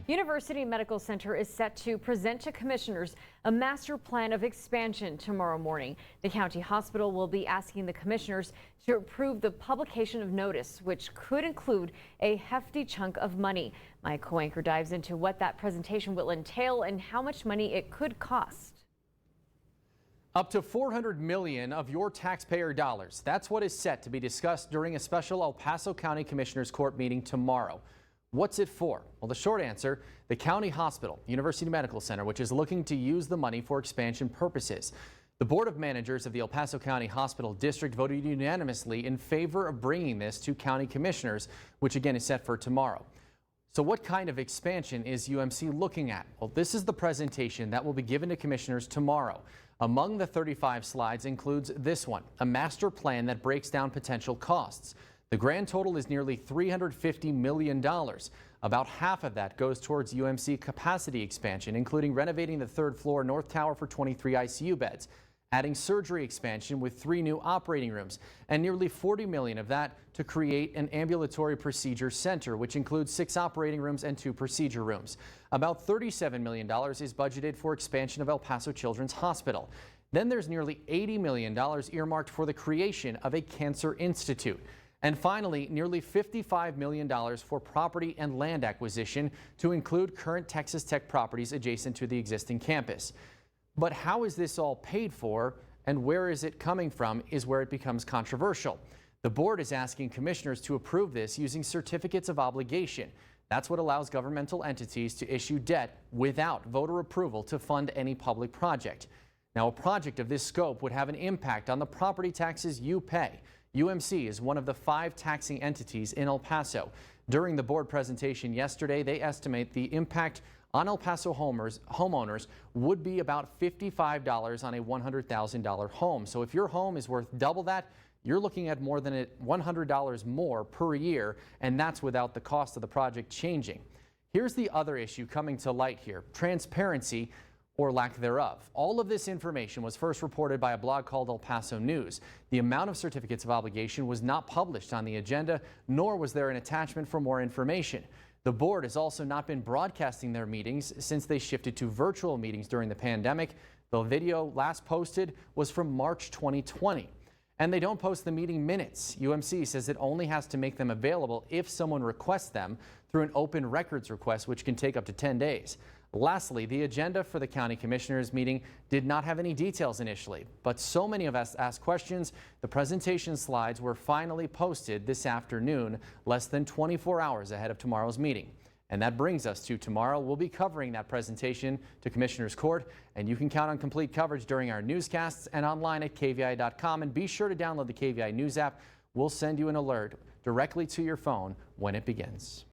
University Medical Center is set to present to commissioners a master plan of expansion tomorrow morning. The county hospital will be asking the commissioners to approve the publication of notice, which could include a hefty chunk of money. My co-anchor dives into what that presentation will entail and how much money it could cost. Up to $400 million of your taxpayer dollars. That's what is set to be discussed during a special El Paso County Commissioners Court meeting tomorrow. What's it for? Well, the short answer, the county hospital, University Medical Center, which is looking to use the money for expansion purposes. The Board of Managers of the El Paso County Hospital District voted unanimously in favor of bringing this to county commissioners, which again is set for tomorrow. So what kind of expansion is UMC looking at? Well, this is the presentation that will be given to commissioners tomorrow. Among the 35 slides includes this one, a master plan that breaks down potential costs. The grand total is nearly $350 million. About half of that goes towards UMC capacity expansion, including renovating the third floor North Tower for 23 ICU beds, adding surgery expansion with 3 new operating rooms, and nearly $40 million of that to create an ambulatory procedure center, which includes 6 operating rooms and 2 procedure rooms. About $37 million is budgeted for expansion of El Paso Children's Hospital. Then there's nearly $80 million earmarked for the creation of a cancer institute. And finally, nearly $55 million for property and land acquisition to include current Texas Tech properties adjacent to the existing campus. But how is this all paid for and where is it coming from is where it becomes controversial. The board is asking commissioners to approve this using certificates of obligation. That's what allows governmental entities to issue debt without voter approval to fund any public project. Now, a project of this scope would have an impact on the property taxes you pay. UMC is one of the 5 taxing entities in El Paso. During the board presentation yesterday, they estimate the impact on El Paso homeowners would be about $55 on a $100,000 home. So if your home is worth double that, you're looking at more than $100 more per year, and that's without the cost of the project changing. Here's the other issue coming to light here, transparency or lack thereof. All of this information was first reported by a blog called El Paso News. The amount of certificates of obligation was not published on the agenda, nor was there an attachment for more information. The board has also not been broadcasting their meetings since they shifted to virtual meetings during the pandemic. The video last posted was from March 2020. And they don't post the meeting minutes. UMC says it only has to make them available if someone requests them through an open records request, which can take up to 10 days. Lastly, the agenda for the county commissioners meeting did not have any details initially, but so many of us asked questions. The presentation slides were finally posted this afternoon, less than 24 hours ahead of tomorrow's meeting. And that brings us to tomorrow. We'll be covering that presentation to Commissioners Court, and you can count on complete coverage during our newscasts and online at kvi.com. And be sure to download the KVI News app. We'll send you an alert directly to your phone when it begins.